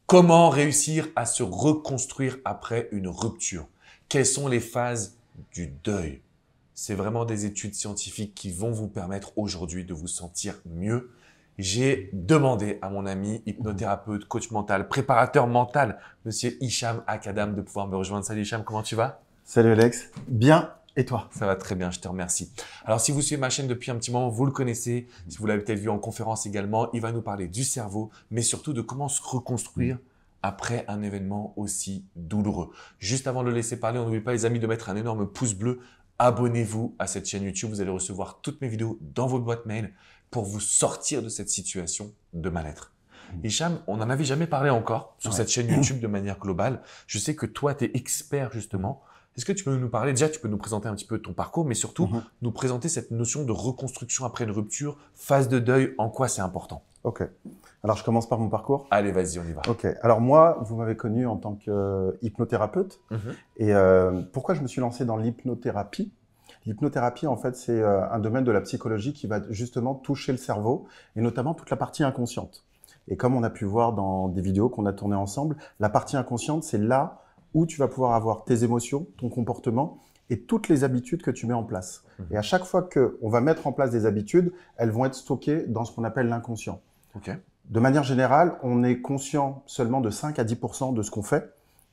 Comment réussir à se reconstruire après une rupture? Quelles sont les phases du deuil? C'est vraiment des études scientifiques qui vont vous permettre aujourd'hui de vous sentir mieux. J'ai demandé à mon ami hypnothérapeute, coach mental, préparateur mental, monsieur Hicham Akadam, de pouvoir me rejoindre. Salut Hicham, comment tu vas? Salut Alex, bien, et toi? Ça va très bien, je te remercie. Alors, si vous suivez ma chaîne depuis un petit moment, vous le connaissez. Si vous l'avez peut-être vu en conférence également, il va nous parler du cerveau, mais surtout de comment se reconstruire après un événement aussi douloureux. Juste avant de le laisser parler, on n'oublie pas les amis de mettre un énorme pouce bleu. Abonnez-vous à cette chaîne YouTube, vous allez recevoir toutes mes vidéos dans vos boîtes mail pour vous sortir de cette situation de mal-être. Hicham, on n'en avait jamais parlé encore sur cette chaîne YouTube de manière globale. Je sais que toi, tu es expert justement. Est-ce que tu peux nous parler, déjà tu peux nous présenter un petit peu ton parcours, mais surtout nous présenter cette notion de reconstruction après une rupture, phase de deuil, en quoi c'est important? Ok, alors je commence par mon parcours. Allez, vas-y, on y va. Ok, alors moi, vous m'avez connu en tant qu'hypnothérapeute. Et pourquoi je me suis lancé dans l'hypnothérapie? L'hypnothérapie, en fait, c'est un domaine de la psychologie qui va justement toucher le cerveau, et notamment toute la partie inconsciente. Et comme on a pu voir dans des vidéos qu'on a tournées ensemble, la partie inconsciente, c'est là où tu vas pouvoir avoir tes émotions, ton comportement et toutes les habitudes que tu mets en place. Et à chaque fois qu'on va mettre en place des habitudes, elles vont être stockées dans ce qu'on appelle l'inconscient. De manière générale, on est conscient seulement de 5 à 10% de ce qu'on fait.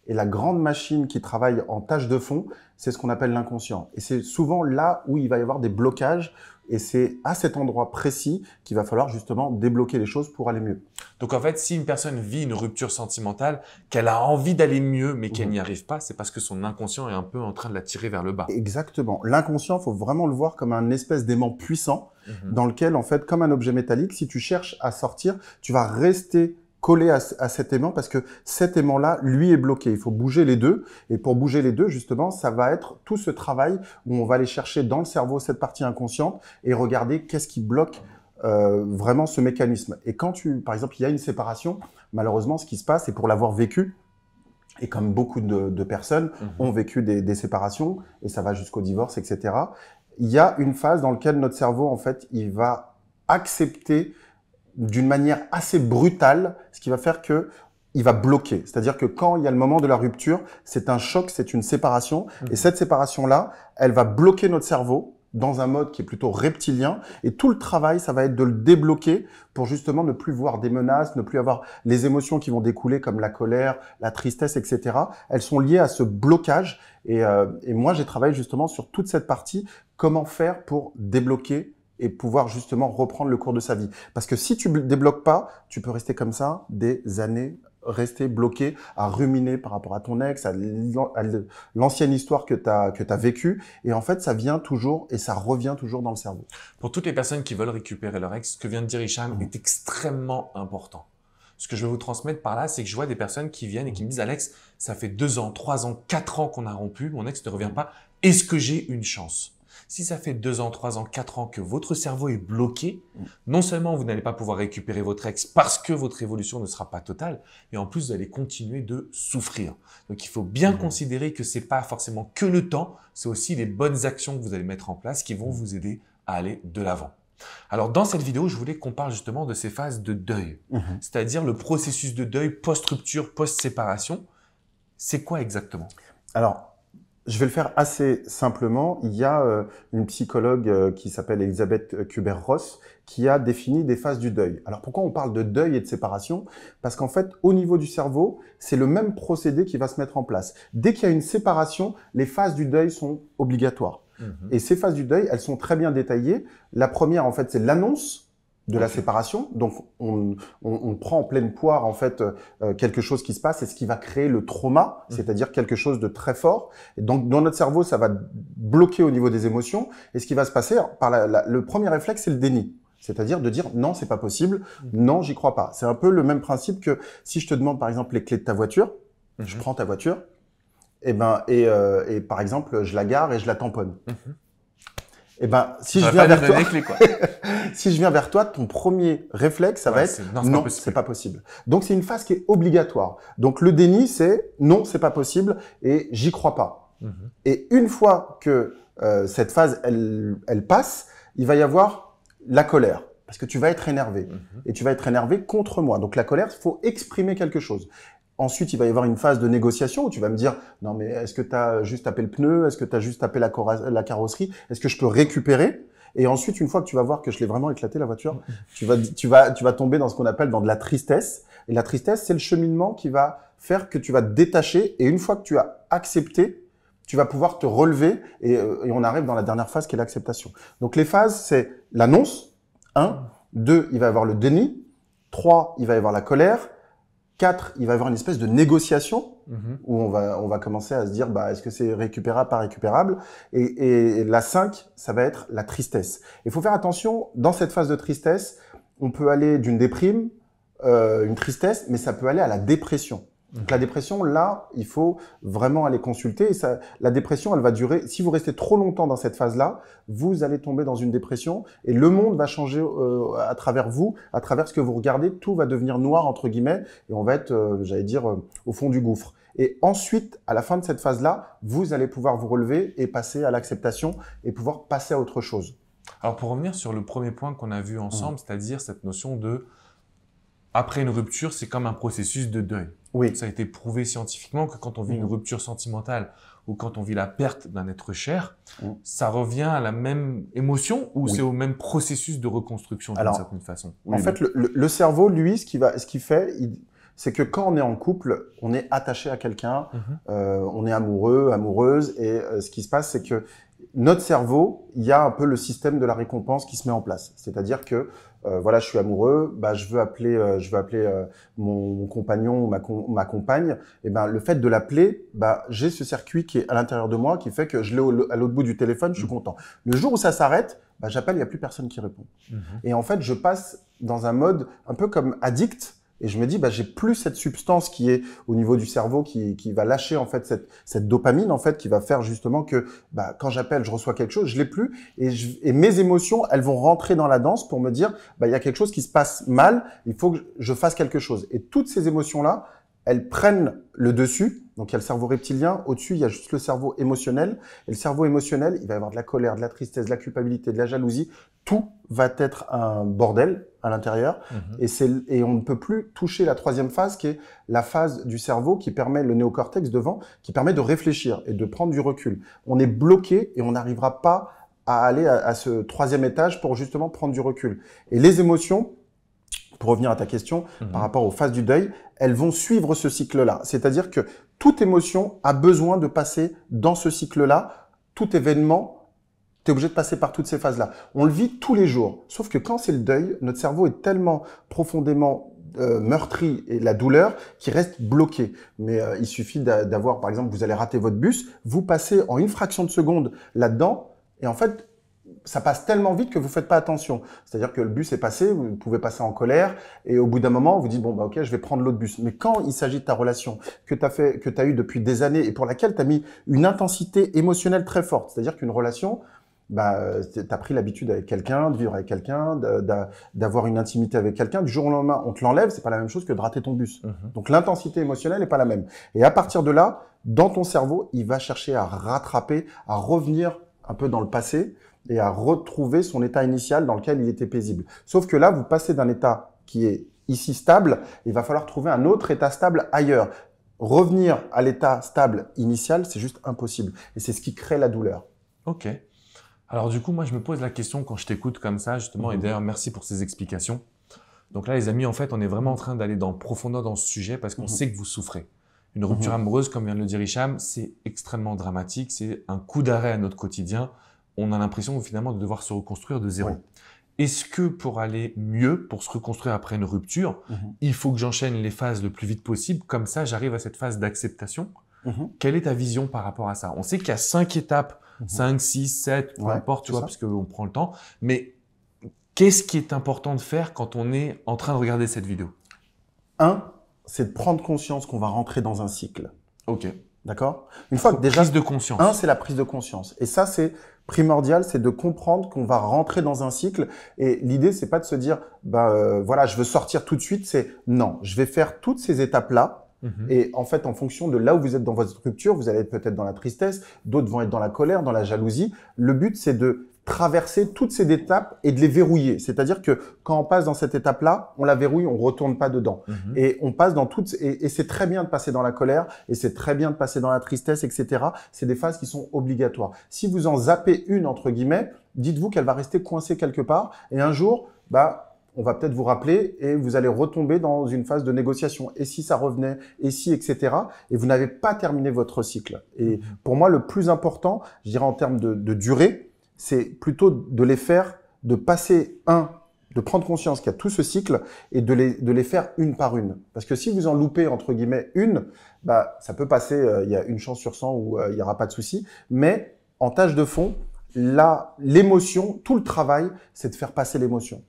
Et la grande machine qui travaille en tâche de fond, c'est ce qu'on appelle l'inconscient. Et c'est souvent là où il va y avoir des blocages. Et c'est à cet endroit précis qu'il va falloir justement débloquer les choses pour aller mieux. Donc en fait, si une personne vit une rupture sentimentale, qu'elle a envie d'aller mieux, mais qu'elle n'y arrive pas, c'est parce que son inconscient est un peu en train de la tirer vers le bas. Exactement. L'inconscient, il faut vraiment le voir comme un espèce d'aimant puissant dans lequel, en fait, comme un objet métallique, si tu cherches à sortir, tu vas rester collé à cet aimant parce que cet aimant-là, lui, est bloqué. Il faut bouger les deux. Et pour bouger les deux, justement, ça va être tout ce travail où on va aller chercher dans le cerveau cette partie inconsciente et regarder qu'est-ce qui bloque vraiment ce mécanisme. Et quand par exemple, il y a une séparation, malheureusement, ce qui se passe, et pour l'avoir vécu, et comme beaucoup de personnes ont vécu des séparations, et ça va jusqu'au divorce, etc., il y a une phase dans laquelle notre cerveau, en fait, il va accepter d'une manière assez brutale, ce qui va faire que il va bloquer. C'est-à-dire que quand il y a le moment de la rupture, c'est un choc, c'est une séparation. Et cette séparation-là, elle va bloquer notre cerveau dans un mode qui est plutôt reptilien. Et tout le travail, ça va être de le débloquer pour justement ne plus voir des menaces, ne plus avoir les émotions qui vont découler comme la colère, la tristesse, etc. Elles sont liées à ce blocage. Et moi, j'ai travaillé justement sur toute cette partie, comment faire pour débloquer et pouvoir justement reprendre le cours de sa vie. Parce que si tu ne débloques pas, tu peux rester comme ça des années, rester bloqué, à ruminer par rapport à ton ex, à l'ancienne histoire que tu as vécue. Et en fait, ça vient toujours et ça revient toujours dans le cerveau. Pour toutes les personnes qui veulent récupérer leur ex, ce que vient de dire Hicham est extrêmement important. Ce que je veux vous transmettre par là, c'est que je vois des personnes qui viennent et qui me disent « Alex, ça fait 2 ans, 3 ans, 4 ans qu'on a rompu, mon ex ne revient pas. Est-ce que j'ai une chance ?» Si ça fait 2 ans, 3 ans, 4 ans que votre cerveau est bloqué, non seulement vous n'allez pas pouvoir récupérer votre ex parce que votre évolution ne sera pas totale, mais en plus vous allez continuer de souffrir. Donc il faut bien considérer que c'est pas forcément que le temps, c'est aussi les bonnes actions que vous allez mettre en place qui vont vous aider à aller de l'avant. Alors dans cette vidéo, je voulais qu'on parle justement de ces phases de deuil, c'est-à-dire le processus de deuil post-rupture, post-séparation. C'est quoi exactement? Alors, je vais le faire assez simplement. Il y a une psychologue qui s'appelle Elisabeth Kübler-Ross qui a défini des phases du deuil. Alors pourquoi on parle de deuil et de séparation? Parce qu'en fait, au niveau du cerveau, c'est le même procédé qui va se mettre en place. Dès qu'il y a une séparation, les phases du deuil sont obligatoires. Et ces phases du deuil, elles sont très bien détaillées. La première, en fait, c'est l'annonce de la séparation. Donc, on prend en pleine poire, en fait, quelque chose qui se passe et ce qui va créer le trauma, c'est-à-dire quelque chose de très fort. Et donc, dans notre cerveau, ça va bloquer au niveau des émotions. Et ce qui va se passer, le premier réflexe, c'est le déni. C'est-à-dire de dire non, c'est pas possible, non, j'y crois pas. C'est un peu le même principe que si je te demande, par exemple, les clés de ta voiture, je prends ta voiture, et par exemple, je la gare et je la tamponne. Eh ben, si je viens vers toi, clés, quoi. si je viens vers toi, ton premier réflexe, ça va être non, c'est pas possible. Donc c'est une phase qui est obligatoire. Donc le déni, c'est non, c'est pas possible et j'y crois pas. Et une fois que cette phase elle passe, il va y avoir la colère. Parce que tu vas être énervé. Et tu vas être énervé contre moi. Donc la colère, il faut exprimer quelque chose. Ensuite, il va y avoir une phase de négociation où tu vas me dire « Non, mais est-ce que tu as juste tapé le pneu? Est-ce que tu as juste tapé la carrosserie? Est-ce que je peux récupérer ?» Et ensuite, une fois que tu vas voir que je l'ai vraiment éclaté, la voiture, tu vas tomber dans ce qu'on appelle dans de la tristesse. Et la tristesse, c'est le cheminement qui va faire que tu vas te détacher. Et une fois que tu as accepté, tu vas pouvoir te relever. Et on arrive dans la dernière phase qui est l'acceptation. Donc les phases, c'est l'annonce. 1. 2, il va y avoir le déni. 3, il va y avoir la colère. 4, il va y avoir une espèce de négociation où on va commencer à se dire est-ce que c'est récupérable, pas récupérable, et la 5, ça va être la tristesse. Il faut faire attention, dans cette phase de tristesse, on peut aller d'une déprime, une tristesse, mais ça peut aller à la dépression. Donc la dépression, là, il faut vraiment aller consulter. Et la dépression, elle va durer. Si vous restez trop longtemps dans cette phase-là, vous allez tomber dans une dépression et le monde va changer à travers vous, à travers ce que vous regardez. Tout va devenir noir entre guillemets et on va être, j'allais dire, au fond du gouffre. Et ensuite, à la fin de cette phase-là, vous allez pouvoir vous relever et passer à l'acceptation et pouvoir passer à autre chose. Alors pour revenir sur le premier point qu'on a vu ensemble, c'est-à-dire cette notion de après une rupture, c'est comme un processus de deuil. Oui. Ça a été prouvé scientifiquement que quand on vit une rupture sentimentale ou quand on vit la perte d'un être cher, ça revient à la même émotion ou c'est au même processus de reconstruction d'une certaine façon? En fait, le cerveau, lui, ce qu'il fait, c'est que quand on est en couple, on est attaché à quelqu'un, on est amoureux, amoureuse, et ce qui se passe, c'est que notre cerveau, il y a un peu le système de la récompense qui se met en place. C'est-à-dire que voilà, je suis amoureux, je veux appeler mon compagnon ou ma compagne. Et le fait de l'appeler, j'ai ce circuit qui est à l'intérieur de moi qui fait que je l'ai à l'autre bout du téléphone, je suis content. Le jour où ça s'arrête, j'appelle, il n'y a plus personne qui répond. Et en fait, je passe dans un mode un peu comme addict. Et je me dis, j'ai plus cette substance qui est au niveau du cerveau qui va lâcher en fait cette dopamine en fait qui va faire justement que quand j'appelle, je reçois quelque chose, je l'ai plus et mes émotions, elles vont rentrer dans la danse pour me dire, il y a quelque chose qui se passe mal, il faut que je fasse quelque chose. Et toutes ces émotions là, elles prennent le dessus. Donc, il y a le cerveau reptilien. Au-dessus, il y a juste le cerveau émotionnel. Et le cerveau émotionnel, il va y avoir de la colère, de la tristesse, de la culpabilité, de la jalousie. Tout va être un bordel à l'intérieur. Et on ne peut plus toucher la troisième phase, qui est la phase du cerveau qui permet, le néocortex devant, qui permet de réfléchir et de prendre du recul. On est bloqué et on n'arrivera pas à aller à ce troisième étage pour justement prendre du recul. Et les émotions, pour revenir à ta question, par rapport aux phases du deuil, elles vont suivre ce cycle-là. C'est-à-dire que toute émotion a besoin de passer dans ce cycle-là. Tout événement, tu es obligé de passer par toutes ces phases-là. On le vit tous les jours. Sauf que quand c'est le deuil, notre cerveau est tellement profondément meurtri et la douleur qui reste bloquée. Mais il suffit d'avoir, par exemple, vous allez rater votre bus, vous passez en une fraction de seconde là-dedans et en fait, ça passe tellement vite que vous faites pas attention. C'est-à-dire que le bus est passé, vous pouvez passer en colère et au bout d'un moment, vous dites ok, je vais prendre l'autre bus. Mais quand il s'agit de ta relation que tu as eu depuis des années et pour laquelle tu as mis une intensité émotionnelle très forte, c'est-à-dire qu'une relation, tu as pris l'habitude avec quelqu'un, de vivre avec quelqu'un, d'avoir une intimité avec quelqu'un, du jour au lendemain, on te l'enlève, c'est pas la même chose que de rater ton bus. Donc l'intensité émotionnelle n'est pas la même. Et à partir de là, dans ton cerveau, il va chercher à rattraper, à revenir un peu dans le passé et à retrouver son état initial dans lequel il était paisible. Sauf que là, vous passez d'un état qui est ici stable, il va falloir trouver un autre état stable ailleurs. Revenir à l'état stable initial, c'est juste impossible. Et c'est ce qui crée la douleur. Ok. Alors du coup, moi, je me pose la question quand je t'écoute comme ça, justement, et d'ailleurs, merci pour ces explications. Donc là, les amis, en fait, on est vraiment en train d'aller dans profondeur dans ce sujet parce qu'on sait que vous souffrez. Une rupture amoureuse, comme vient de le dire Hicham, c'est extrêmement dramatique, c'est un coup d'arrêt à notre quotidien. On a l'impression finalement de devoir se reconstruire de zéro. Est-ce que pour aller mieux, pour se reconstruire après une rupture, il faut que j'enchaîne les phases le plus vite possible, comme ça j'arrive à cette phase d'acceptation? Quelle est ta vision par rapport à ça? On sait qu'il y a 5 étapes, 5, 6, 7, peu importe, tu vois, puisqu'on prend le temps. Mais qu'est-ce qui est important de faire quand on est en train de regarder cette vidéo? 1, c'est de prendre conscience qu'on va rentrer dans un cycle. Ok. D'accord? Une fois que déjà, prise de conscience. 1, c'est la prise de conscience. Et ça, c'est primordial, c'est de comprendre qu'on va rentrer dans un cycle. Et l'idée, c'est pas de se dire, voilà, je veux sortir tout de suite. C'est non, je vais faire toutes ces étapes-là. Et en fait, en fonction de là où vous êtes dans votre rupture, vous allez être peut-être dans la tristesse, d'autres vont être dans la colère, dans la jalousie. Le but, c'est de traverser toutes ces étapes et de les verrouiller. C'est-à-dire que quand on passe dans cette étape-là, on la verrouille, on retourne pas dedans. Et on passe dans toutes, et c'est très bien de passer dans la colère, et c'est très bien de passer dans la tristesse, etc. C'est des phases qui sont obligatoires. Si vous en zappez une, entre guillemets, dites-vous qu'elle va rester coincée quelque part, et un jour, on va peut-être vous rappeler et vous allez retomber dans une phase de négociation. Et si ça revenait, et si, etc. Et vous n'avez pas terminé votre cycle. Et pour moi, le plus important, je dirais en termes de durée, c'est plutôt de les faire, de passer de prendre conscience qu'il y a tout ce cycle et de les faire une par une. Parce que si vous en loupez, entre guillemets, une, ça peut passer, il y a une chance sur 100 où il n'y aura pas de souci. Mais en tâche de fond, l'émotion, tout le travail, c'est de faire passer l'émotion.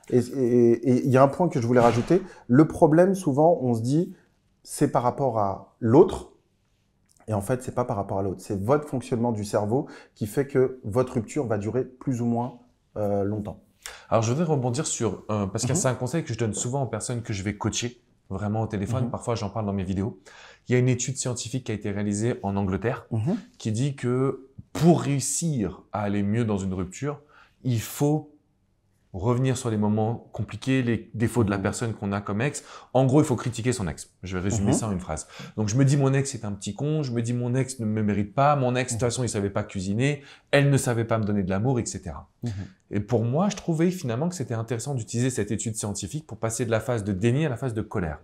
Et il y a un point que je voulais rajouter. Le problème, souvent, on se dit, c'est par rapport à l'autre. Et en fait, c'est pas par rapport à l'autre. C'est votre fonctionnement du cerveau qui fait que votre rupture va durer plus ou moins longtemps. Alors, je voudrais rebondir sur, parce que c'est un conseil que je donne souvent aux personnes que je vais coacher, vraiment au téléphone. Parfois, j'en parle dans mes vidéos. Il y a une étude scientifique qui a été réalisée en Angleterre qui dit que pour réussir à aller mieux dans une rupture, il faut revenir sur les moments compliqués, les défauts de la personne qu'on a comme ex. En gros, il faut critiquer son ex. Je vais résumer ça en une phrase. Donc, je me dis mon ex est un petit con, je me dis mon ex ne me mérite pas, mon ex, de toute façon, il savait pas cuisiner, elle ne savait pas me donner de l'amour, etc. Et pour moi, je trouvais finalement que c'était intéressant d'utiliser cette étude scientifique pour passer de la phase de déni à la phase de colère.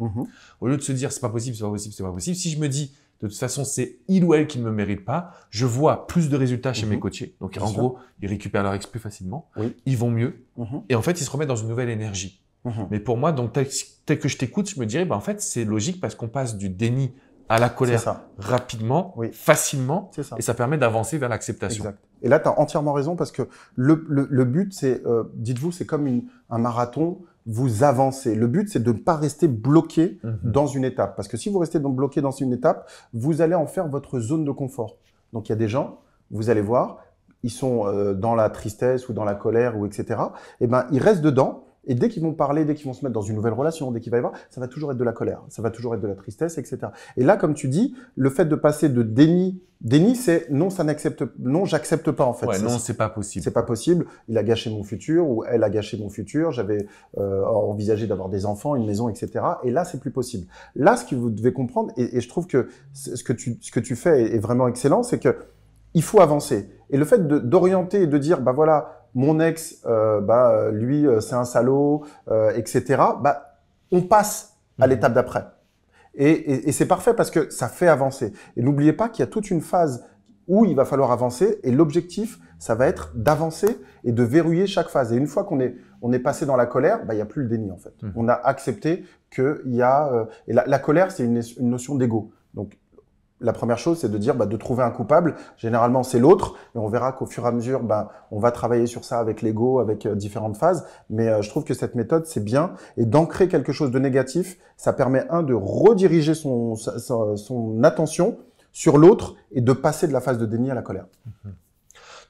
Au lieu de se dire c'est pas possible, c'est pas possible, c'est pas possible, si je me dis de toute façon, c'est il ou elle qui ne me mérite pas. Je vois plus de résultats chez mes coachés. Donc, en gros, ils récupèrent leur ex plus facilement. Ils vont mieux. Et en fait, ils se remettent dans une nouvelle énergie. Mais pour moi, donc, tel que je t'écoute, je me dirais, en fait, c'est logique parce qu'on passe du déni à la colère rapidement, facilement. Et ça permet d'avancer vers l'acceptation. Exact. Et là, tu as entièrement raison parce que le but, c'est, dites-vous, c'est comme un marathon. Vous avancez. Le but, c'est de ne pas rester bloqué dans une étape. Parce que si vous restez donc bloqué dans une étape, vous allez en faire votre zone de confort. Donc, il y a des gens, vous allez voir, ils sont dans la tristesse ou dans la colère ou etc. Eh ben, ils restent dedans. Et dès qu'ils vont parler, dès qu'ils vont se mettre dans une nouvelle relation, dès qu'il va y avoir, ça va toujours être de la colère, ça va toujours être de la tristesse, etc. Et là, comme tu dis, le fait de passer de déni, c'est non, j'accepte pas en fait. Ouais, non, c'est pas possible. C'est pas possible. Il a gâché mon futur ou elle a gâché mon futur. J'avais envisagé d'avoir des enfants, une maison, etc. Et là, c'est plus possible. Là, ce que vous devez comprendre, et je trouve que ce que tu fais est vraiment excellent, c'est que il faut avancer. Et le fait d'orienter et de dire, voilà. Mon ex, lui, c'est un salaud, etc. On passe à l'étape d'après. Et c'est parfait parce que ça fait avancer. Et n'oubliez pas qu'il y a toute une phase où il va falloir avancer. Et l'objectif, ça va être d'avancer et de verrouiller chaque phase. Et une fois qu'on est passé dans la colère, il n'y a plus le déni en fait. On a accepté qu'il y a... et la colère, c'est une notion d'ego. Donc, la première chose, c'est de dire de trouver un coupable. Généralement, c'est l'autre. Et on verra qu'au fur et à mesure, on va travailler sur ça avec l'ego, avec différentes phases. Mais je trouve que cette méthode, c'est bien. Et d'ancrer quelque chose de négatif, ça permet, de rediriger son attention sur l'autre et de passer de la phase de déni à la colère.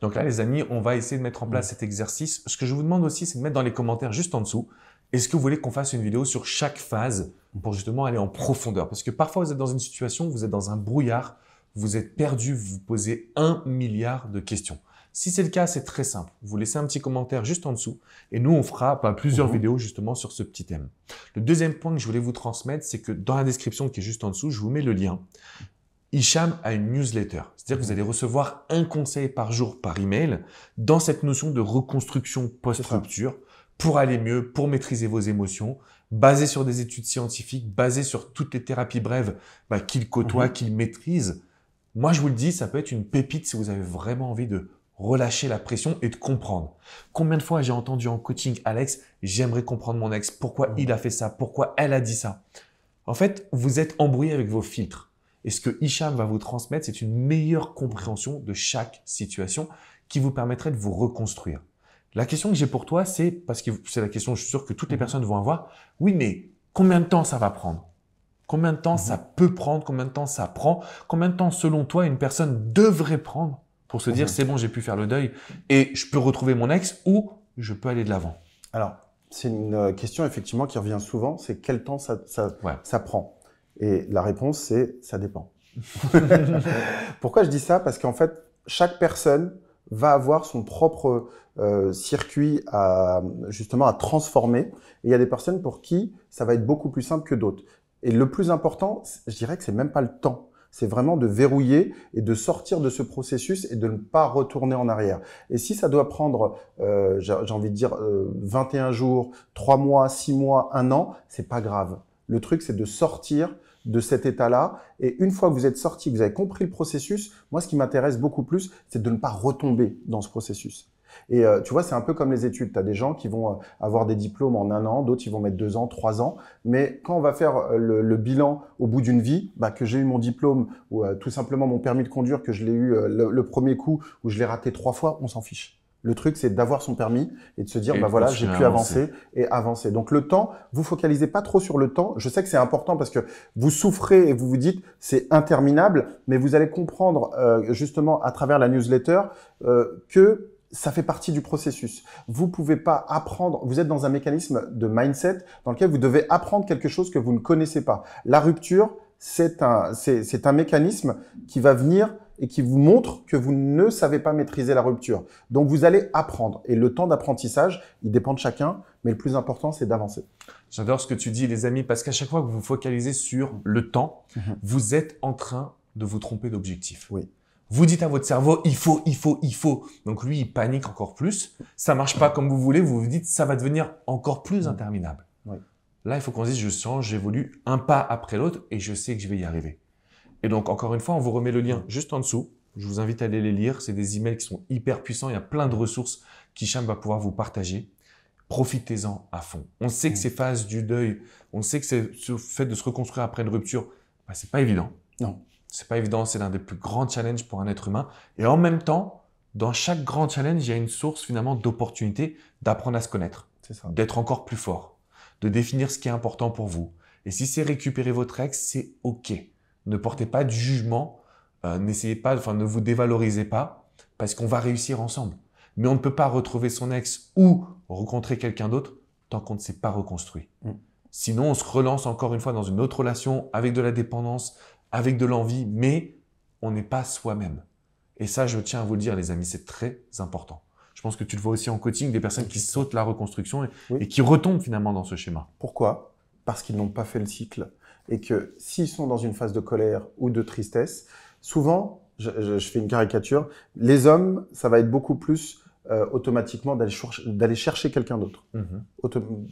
Donc là, les amis, on va essayer de mettre en place cet exercice. Ce que je vous demande aussi, c'est de mettre dans les commentaires juste en dessous, est-ce que vous voulez qu'on fasse une vidéo sur chaque phase pour justement aller en profondeur? Parce que parfois, vous êtes dans une situation, vous êtes dans un brouillard, vous êtes perdu, vous vous posez 1 milliard de questions. Si c'est le cas, c'est très simple. Vous laissez un petit commentaire juste en dessous et nous, on fera plusieurs vidéos justement sur ce petit thème. Le deuxième point que je voulais vous transmettre, c'est que dans la description qui est juste en dessous, je vous mets le lien. Hicham a une newsletter, c'est-à-dire que vous allez recevoir un conseil par jour par email dans cette notion de reconstruction post-rupture pour aller mieux, pour maîtriser vos émotions, basé sur des études scientifiques, basé sur toutes les thérapies brèves qu'il côtoie, qu'il maîtrise. Moi, je vous le dis, ça peut être une pépite si vous avez vraiment envie de relâcher la pression et de comprendre. Combien de fois j'ai entendu en coaching, Alex, j'aimerais comprendre mon ex, pourquoi il a fait ça, pourquoi elle a dit ça. En fait, vous êtes embrouillé avec vos filtres. Et ce que Hicham va vous transmettre, c'est une meilleure compréhension de chaque situation qui vous permettrait de vous reconstruire. La question que j'ai pour toi, c'est, parce que c'est la question, je suis sûr que toutes les personnes vont avoir, oui, mais combien de temps ça va prendre? Combien de temps ça peut prendre? Combien de temps ça prend? Combien de temps, selon toi, une personne devrait prendre pour se dire, c'est bon, j'ai pu faire le deuil et je peux retrouver mon ex ou je peux aller de l'avant? Alors, c'est une question effectivement qui revient souvent, c'est quel temps ça prend? Et la réponse, c'est ça dépend. Pourquoi je dis ça? Parce qu'en fait, chaque personne va avoir son propre circuit justement à transformer. Et il y a des personnes pour qui ça va être beaucoup plus simple que d'autres. Et le plus important, je dirais que c'est même pas le temps. C'est vraiment de verrouiller et de sortir de ce processus et de ne pas retourner en arrière. Et si ça doit prendre, j'ai envie de dire, 21 jours, 3 mois, 6 mois, 1 an, c'est pas grave. Le truc, c'est de sortir de cet état-là. Et une fois que vous êtes sorti, que vous avez compris le processus, moi, ce qui m'intéresse beaucoup plus, c'est de ne pas retomber dans ce processus. Et tu vois, c'est un peu comme les études. Tu as des gens qui vont avoir des diplômes en 1 an, d'autres, ils vont mettre 2 ans, 3 ans. Mais quand on va faire le bilan au bout d'une vie, que j'ai eu mon diplôme ou tout simplement mon permis de conduire, que je l'ai eu le premier coup ou je l'ai raté 3 fois, on s'en fiche. Le truc, c'est d'avoir son permis et de se dire, voilà, j'ai pu avancer et avancer. Donc, le temps, vous focalisez pas trop sur le temps. Je sais que c'est important parce que vous souffrez et vous vous dites, c'est interminable, mais vous allez comprendre justement à travers la newsletter que ça fait partie du processus. Vous pouvez pas apprendre, vous êtes dans un mécanisme de mindset dans lequel vous devez apprendre quelque chose que vous ne connaissez pas. La rupture, c'est un mécanisme qui va venir et qui vous montre que vous ne savez pas maîtriser la rupture. Donc, vous allez apprendre. Et le temps d'apprentissage, il dépend de chacun, mais le plus important, c'est d'avancer. J'adore ce que tu dis, les amis, parce qu'à chaque fois que vous vous focalisez sur le temps, vous êtes en train de vous tromper d'objectif. Oui. Vous dites à votre cerveau, il faut. Donc, lui, il panique encore plus. Ça marche pas comme vous voulez. Vous vous dites, ça va devenir encore plus interminable. Oui. Là, il faut qu'on se dise, je change, j'évolue un pas après l'autre et je sais que je vais y arriver. Et donc, encore une fois, on vous remet le lien juste en dessous. Je vous invite à aller les lire. C'est des emails qui sont hyper puissants. Il y a plein de ressources qu'Hicham va pouvoir vous partager. Profitez-en à fond. On sait que ces phases du deuil, on sait que ce fait de se reconstruire après une rupture, c'est pas évident. Non. C'est pas évident. C'est l'un des plus grands challenges pour un être humain. Et en même temps, dans chaque grand challenge, il y a une source finalement d'opportunité d'apprendre à se connaître, d'être encore plus fort, de définir ce qui est important pour vous. Et si c'est récupérer votre ex, c'est OK. Ne portez pas de jugement, n'essayez pas, ne vous dévalorisez pas, parce qu'on va réussir ensemble. Mais on ne peut pas retrouver son ex ou rencontrer quelqu'un d'autre tant qu'on ne s'est pas reconstruit. Sinon, on se relance encore une fois dans une autre relation avec de la dépendance, avec de l'envie, mais on n'est pas soi-même. Et ça, je tiens à vous le dire, les amis, c'est très important. Je pense que tu le vois aussi en coaching, des personnes qui sautent la reconstruction et qui retombent finalement dans ce schéma. Pourquoi ? Parce qu'ils n'ont pas fait le cycle. Et que s'ils sont dans une phase de colère ou de tristesse, souvent, je fais une caricature, les hommes, ça va être beaucoup plus automatiquement d'aller chercher quelqu'un d'autre.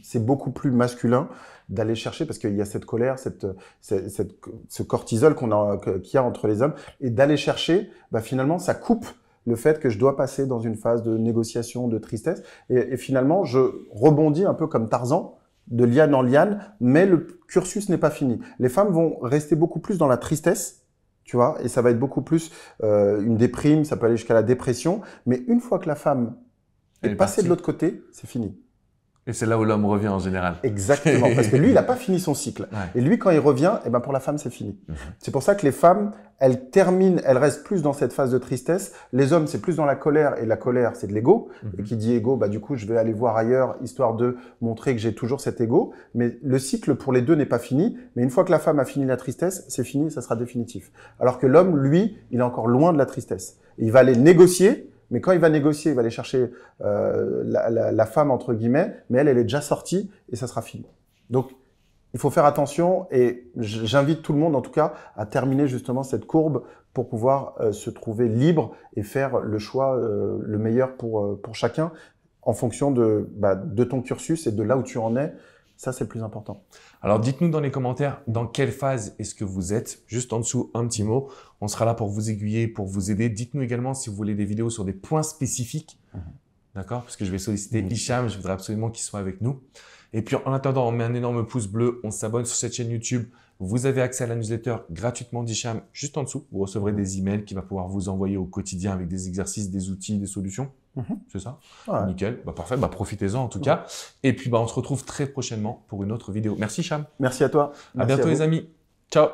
C'est beaucoup plus masculin d'aller chercher parce qu'il y a cette colère, ce cortisol qu'il y a entre les hommes. Et d'aller chercher, finalement, ça coupe le fait que je dois passer dans une phase de négociation, de tristesse. Et finalement, je rebondis un peu comme Tarzan, de liane en liane, mais le cursus n'est pas fini. Les femmes vont rester beaucoup plus dans la tristesse, tu vois, et ça va être beaucoup plus une déprime, ça peut aller jusqu'à la dépression, mais une fois que la femme est passée de l'autre côté, c'est fini. Et c'est là où l'homme revient en général. Exactement, parce que lui, il n'a pas fini son cycle. Ouais. Et lui, quand il revient, pour la femme, c'est fini. C'est pour ça que les femmes, elles restent plus dans cette phase de tristesse. Les hommes, c'est plus dans la colère, et la colère, c'est de l'ego. Et qui dit ego, du coup, je vais aller voir ailleurs, histoire de montrer que j'ai toujours cet ego. Mais le cycle pour les deux n'est pas fini. Mais une fois que la femme a fini la tristesse, c'est fini, ça sera définitif. Alors que l'homme, lui, il est encore loin de la tristesse. Et il va aller négocier. Mais quand il va négocier, il va aller chercher la femme, entre guillemets, mais elle est déjà sortie et ça sera fini. Donc, il faut faire attention et j'invite tout le monde, en tout cas, à terminer justement cette courbe pour pouvoir se trouver libre et faire le choix le meilleur pour chacun en fonction de ton cursus et de là où tu en es. Ça, c'est le plus important. Alors, dites-nous dans les commentaires dans quelle phase est-ce que vous êtes. Juste en dessous, un petit mot. On sera là pour vous aiguiller, pour vous aider. Dites-nous également si vous voulez des vidéos sur des points spécifiques. D'accord? Parce que je vais solliciter Hicham. Je voudrais absolument qu'il soit avec nous. Et puis, en attendant, on met un énorme pouce bleu. On s'abonne sur cette chaîne YouTube. Vous avez accès à la newsletter gratuitement d'Hicham. Juste en dessous, vous recevrez des emails qu'il va pouvoir vous envoyer au quotidien avec des exercices, des outils, des solutions. C'est ça? Ouais. Nickel. Parfait. Profitez-en en tout cas. Et puis, on se retrouve très prochainement pour une autre vidéo. Merci, Hicham. Merci à toi. À bientôt, les amis. Ciao.